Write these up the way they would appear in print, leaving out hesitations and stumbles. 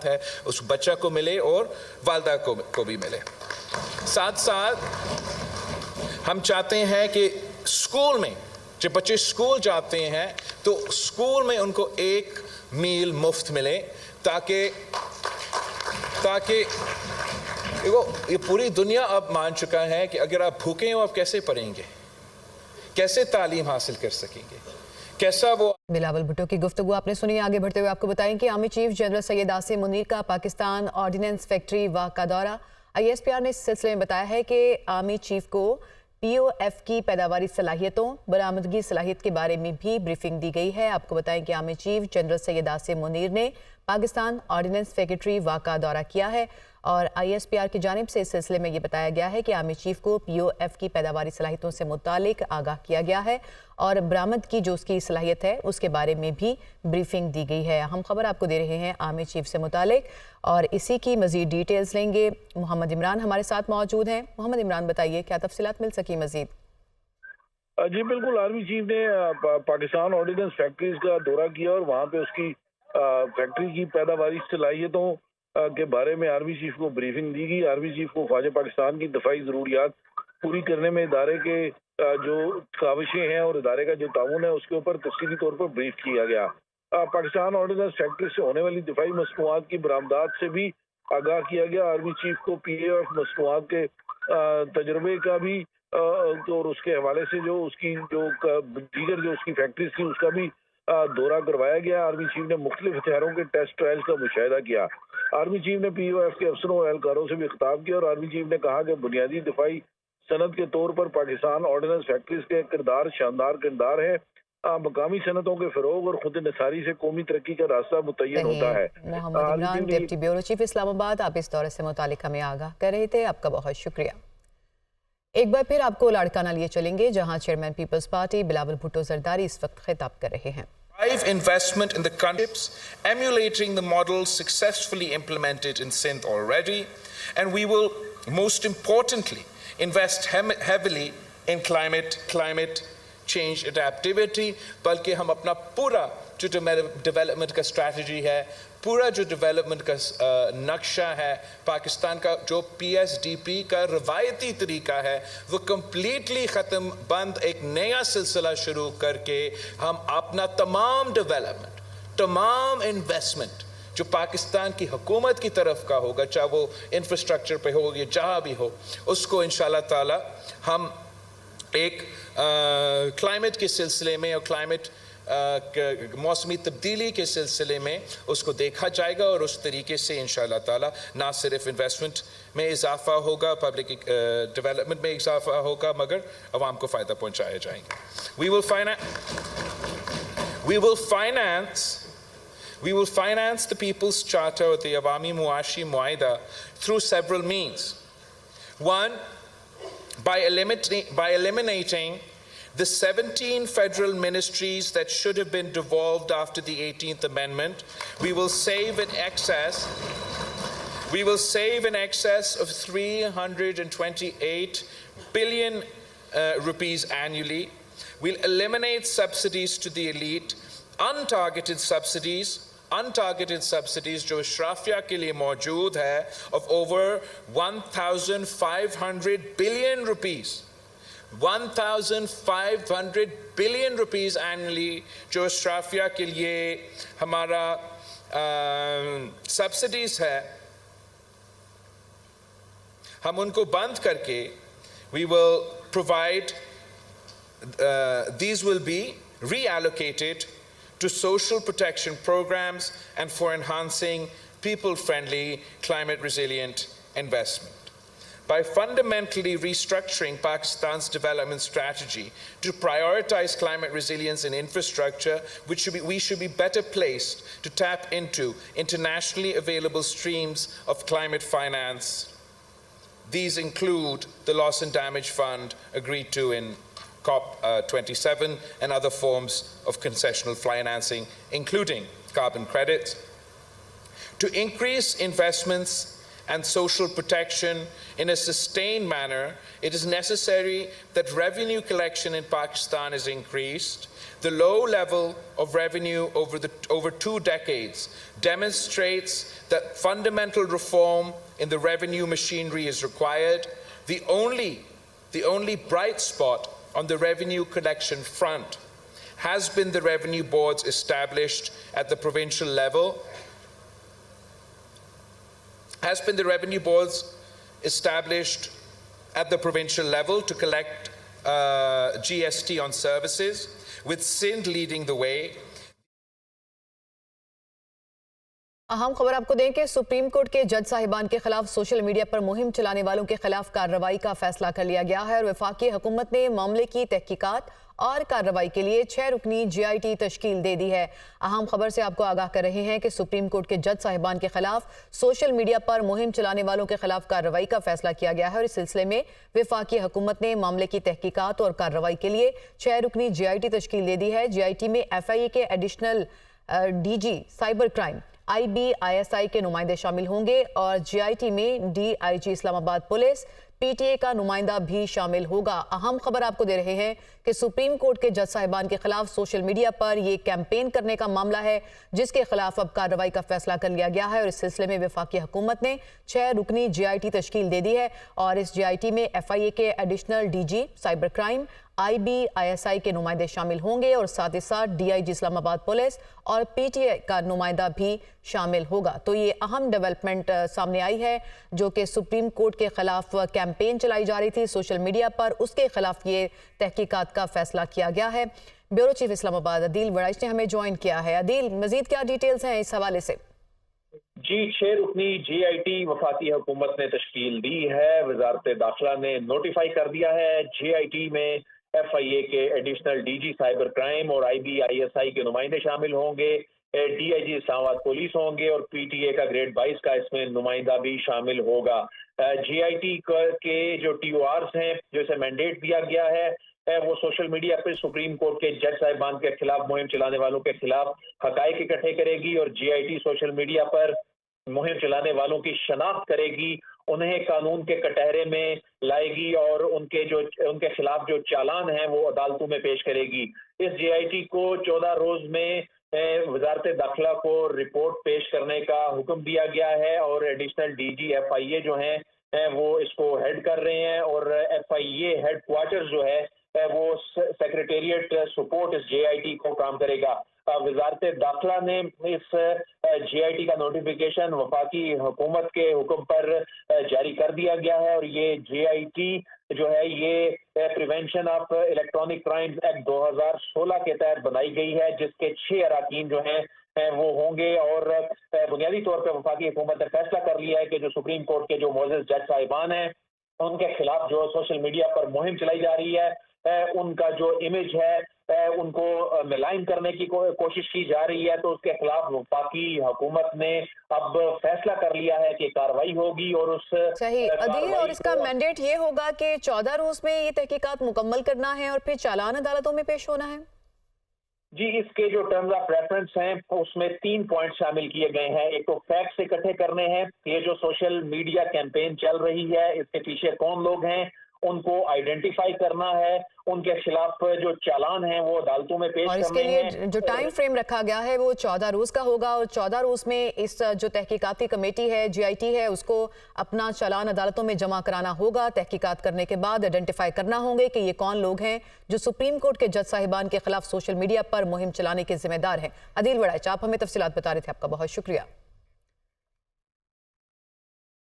बात है उस बच्चा को मिले और वालदा को भी मिले। साथ साथ हम चाहते हैं कि स्कूल में जब बच्चे स्कूल जाते हैं तो स्कूल में उनको एक मील मुफ्त मिले ताकि देखो ये पूरी दुनिया अब मान चुका है कि अगर आप भूखे हो आप कैसे पढ़ेंगे, कैसे तालीम हासिल कर सकेंगे, कैसा वो। बिलावल भुट्टो की गुफ्तगू आपने सुनी। आगे बढ़ते हुए आपको बताएं कि army chief general Syed Asim Munir का पाकिस्तान ऑर्डिनेंस फैक्ट्री वाह का दौरा। ISPR ने इस सिलसिले में बताया है कि आर्मी चीफ को POF की पैदावारी सलाहियतों, बरामदगी सलाहियत के बारे में भी ब्रीफिंग दी गई है। आपको बताएं कि army chief general Syed Asim Munir ने पाकिस्तान ऑर्डिनेंस फैक्ट्री वाह का दौरा किया है और ISPR की जानिब से इस सिलसिले में ये बताया गया है कि आर्मी चीफ को POF की पैदावारी सलाहियतों से मुतालिक आगाह किया गया है और बरामद की जो उसकी सलाहियत है उसके बारे में भी ब्रीफिंग दी गई है। हम खबर आपको दे रहे हैं आर्मी चीफ से मुतालिक और इसी की मज़ीद डिटेल्स लेंगे। मोहम्मद इमरान हमारे साथ मौजूद हैं। मोहम्मद इमरान, बताइए क्या तफसीलात मिल सकी मज़ीद? जी बिल्कुल, आर्मी चीफ ने पाकिस्तान ऑर्डिनेंस फैक्ट्रीज का दौरा किया और वहाँ पे उसकी फैक्ट्री की पैदावारी सलाहियतों के बारे में आर्मी चीफ को ब्रीफिंग दी गई। आर्मी चीफ को ख्वाजा पाकिस्तान की दफाई ज़रूरियात पूरी करने में इदारे के जो काविशें हैं और इदारे का जो ताउन है उसके ऊपर तफसीली तौर पर ब्रीफ किया गया। पाकिस्तान ऑर्डिनेंस फैक्ट्री से होने वाली दिफाई मसनूआत की बरामदात से भी आगाह किया गया। आर्मी चीफ को POF मसनूआत के तजर्बे का भी और उसके हवाले से जो उसकी जो दीगर जो उसकी फैक्ट्रीज थी उसका भी दौरा करवाया गया। आर्मी चीफ ने मुख्तलिफ हथियारों के टेस्ट ट्रायल्स का मुशाहिदा किया। आर्मी चीफ ने POF के अफसरों और एहलकारों से भी खिताब किया और आर्मी चीफ ने कहा कि बुनियादी दिफाई सनत के तौर पर पाकिस्तान ऑर्डिनेंस फैक्ट्रीज के किरदार शानदार किरदार है। मकामी सनतों के फरोग और खुद निसारी से कौमी तरक्की का रास्ता मुतय्यन होता है। Muhammad Imran, deputy bureau chief Islamabad, आप इस दौरे से मुतालिक हमें आगाह कर रहे थे, आपका बहुत शुक्रिया। एक बार फिर आपको लाड़काना लिए चलेंगे जहां chairman People's Party Bilawal Bhutto Zardari इस वक्त खिताब कर रहे हैं। Drive investment in the country, emulating the models successfully implemented in Sindh already, and we will most importantly invest heavily in climate change adaptivity। बल्कि हम अपना पूरा जो डेवलपमेंट का स्ट्रैटेजी है, पूरा जो डेवलपमेंट का नक्शा है, पाकिस्तान का जो PSDP का रवायती तरीका है वो कम्प्लीटली ख़त्म बंद एक नया सिलसिला शुरू करके हम अपना तमाम डेवलपमेंट, तमाम इन्वेस्टमेंट जो पाकिस्तान की हुकूमत की तरफ का होगा, चाहे वो इंफ्रास्ट्रक्चर पे हो या जहाँ भी हो, उसको इंशाल्लाह ताला हम एक क्लाइमेट के सिलसिले में और क्लाइमेट मौसमी तब्दीली के सिलसिले में उसको देखा जाएगा और उस तरीके से इंशाअल्लाह ताला ना सिर्फ इन्वेस्टमेंट में इजाफा होगा, पब्लिक डेवलपमेंट में इजाफा होगा, मगर अवाम को फ़ायदा पहुँचाया जाएंगे। We will finance the People's Charter or the Awami Muashi Muaida through several means. One, by eliminating the 17 federal ministries that should have been devolved after the 18th Amendment. We will save in excess of 328 billion rupees annually. We'll eliminate subsidies to the elite, untargeted subsidies जो अशराफिया के लिए मौजूद है of over 1,500 billion rupees. 1,500 billion rupees annually जो अशराफिया के लिए हमारा subsidies है, हम उनको बंद करके we will provide these will be reallocated to social protection programs and for enhancing people-friendly, climate-resilient investment. By fundamentally restructuring Pakistan's development strategy to prioritize climate resilience and infrastructure, we should be better placed to tap into internationally available streams of climate finance. These include the Loss and Damage Fund agreed to in COP27 and other forms of concessional financing, including carbon credits. To increase investments and social protection in a sustained manner, it is necessary that revenue collection in Pakistan is increased. The low level of revenue over 2 decades demonstrates that fundamental reform in the revenue machinery is required. The only bright spot on the revenue collection front has been the revenue boards established at the provincial level. To collect GST on services, with Sindh leading the way. अहम खबर आपको दें कि supreme court के जज साहिबान के खिलाफ सोशल मीडिया पर मुहिम चलाने वालों के खिलाफ कार्रवाई का फैसला कर लिया गया है और वफाकी हुकूमत ने मामले की तहकीकात और कार्रवाई के लिए 6 रुकनी GIT तश्कील दे दी है। अहम खबर से आपको आगाह कर रहे हैं कि सुप्रीम कोर्ट के जज साहिबान के खिलाफ सोशल मीडिया पर मुहिम चलाने वालों के खिलाफ कार्रवाई का फैसला किया गया है और इस सिलसिले में वफाकी हुकूमत ने मामले की तहकीकात और कार्रवाई के लिए 6 रुकनी GIT तश्कील दे दी है। GIT में FIA के additional DG cyber crime IBISI के नुमाइंदे शामिल होंगे और GIT में DIG इस्लामाबाद पुलिस PTA का नुमाइंदा भी शामिल होगा। अहम खबर आपको दे रहे हैं कि सुप्रीम कोर्ट के जज साहिबान के खिलाफ सोशल मीडिया पर ये कैंपेन करने का मामला है जिसके खिलाफ अब कार्रवाई का फैसला कर लिया गया है और इस सिलसिले में वफाकी हुकूमत ने 6 रुकनी GIT तश्कील दे दी है और इस GIT में FIA के additional DG cyber crime IBISI के नुमाइंदे शामिल होंगे और साथ ही साथ DIG इस्लामाबाद पुलिस और PTA का नुमाइंदा भी शामिल होगा। तो ये अहम डेवलपमेंट सामने आई है जो कि सुप्रीम कोर्ट के खिलाफ कैंपेन चलाई जा रही थी सोशल मीडिया पर, उसके खिलाफ ये तहकीकात का फैसला किया गया है। ब्यूरो चीफ इस्लामाबाद अदील वड़ाइच ने हमें ज्वाइन किया है। अदील, मजीद क्या डिटेल्स हैं इस हवाले से? जी, 6 रुकनी GIT वफाकी हुकूमत ने तश्कील दी है। वजारत दाखिला ने नोटिफाई कर दिया है। GIT में FIA के एडिशनल DG साइबर क्राइम और IBISI के नुमाइंदे शामिल होंगे, DIG इस्लामाबाद पुलिस होंगे और PTA का ग्रेड 22 का इसमें नुमाइंदा भी शामिल होगा। GIT के जो TORs हैं, जो इसे मैंडेट दिया गया है, वो सोशल मीडिया पर सुप्रीम कोर्ट के जज साहिबान के खिलाफ मुहिम चलाने वालों के खिलाफ हकायक इकट्ठे करेगी और GIT सोशल मीडिया पर मुहिम चलाने वालों की शनाख्त करेगी, उन्हें कानून के कटहरे में लाएगी और उनके खिलाफ जो चालान हैं वो अदालतों में पेश करेगी। इस GIT को 14 रोज में वजारत दाखिला को रिपोर्ट पेश करने का हुक्म दिया गया है और एडिशनल DG FIA जो हैं वो इसको हेड कर रहे हैं और FIA हेड क्वार्टर्स जो है वो सेक्रेटेरिएट सपोर्ट इस GIT को काम करेगा। वजारत दाखिला ने इस GIT का नोटिफिकेशन वफाकी हुकूमत के हुक्म पर जारी कर दिया गया है और ये GIT जो है ये prevention of electronic crimes act 2016 के तहत बनाई गई है, जिसके 6 अराकीन जो हैं वो होंगे और बुनियादी तौर पर वफाकी हुकूमत ने फैसला कर लिया है कि जो सुप्रीम कोर्ट के जो मोअज़्ज़ज़ जज साहिबान हैं उनके खिलाफ जो सोशल मीडिया पर मुहिम चलाई जा रही है, उनका जो इमेज है उनको मिलाइन करने की कोशिश की जा रही है, तो उसके खिलाफ वफाकी हुकूमत ने अब फैसला कर लिया है कि कार्रवाई होगी और उस सही अदील, और इसका मैंडेट ये होगा कि 14 रोज में ये तहकीकात मुकम्मल करना है और फिर चालान अदालतों में पेश होना है। जी, इसके जो टर्म्स ऑफ रेफरेंस हैं उसमें 3 पॉइंट शामिल किए गए हैं। एक तो फैक्ट्स इकट्ठे करने हैं, ये जो सोशल मीडिया कैंपेन चल रही है इसके पीछे कौन लोग हैं उनको आइडेंटिफाई करना है, उनके खिलाफ जो चालान हैं वो अदालतों में पेश और इसके लिए जो टाइम फ्रेम रखा गया है वो 14 रोज का होगा और 14 रोज में इस जो तहकीकाती कमेटी है GIT है उसको अपना चालान अदालतों में जमा कराना होगा। तहकीकात करने के बाद आइडेंटिफाई करना होंगे कि ये कौन लोग हैं जो सुप्रीम कोर्ट के जज साहिबान के खिलाफ सोशल मीडिया पर मुहिम चलाने के जिम्मेदार हैं। अदील वड़ाइच, आप हमें तफसीलात बता रहे थे, आपका बहुत शुक्रिया।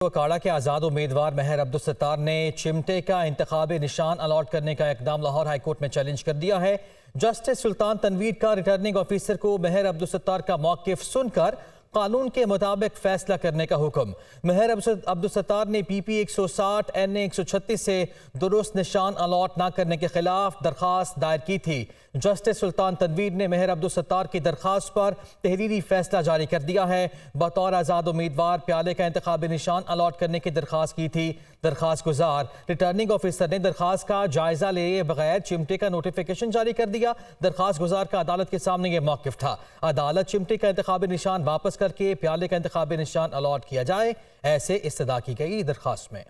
अखाड़ा के आज़ाद उम्मीदवार मेहर अब्दुल सत्तार ने चिमटे का इंतखाबी निशान अलॉट करने का इकदाम लाहौर हाई कोर्ट में चैलेंज कर दिया है। जस्टिस सुल्तान तनवीर का रिटर्निंग ऑफिसर को मेहर अब्दुल सत्तार का मौक़िफ़ सुनकर कानून के मुताबिक फैसला करने का हुक्म। मेहर अब्दुल सत्तार ने PP 160 NA 136 से दुरुस्त निशान अलॉट न करने के खिलाफ दरख्वास्त दायर की थी। जस्टिस सुल्तान तनवीर ने मेहर अब्दुल सत्तार की दरखास्त पर तहरीरी फैसला जारी कर दिया है। बतौर आज़ाद उम्मीदवार प्याले का इंतखाबी निशान अलॉट करने की दरखास्त की थी। दरखास्त गुजार रिटर्निंग ऑफिसर ने दरखास्त का जायजा लिए बगैर चिमटे का नोटिफिकेशन जारी कर दिया। दरखास्त गुजार का अदालत के सामने ये मौक़िफ़ था। अदालत चिमटे का इंतखाबी निशान वापस करके प्याले का इंतखाबी निशान अलॉट किया जाए, ऐसे इस्तदा की गई दरखास्त में।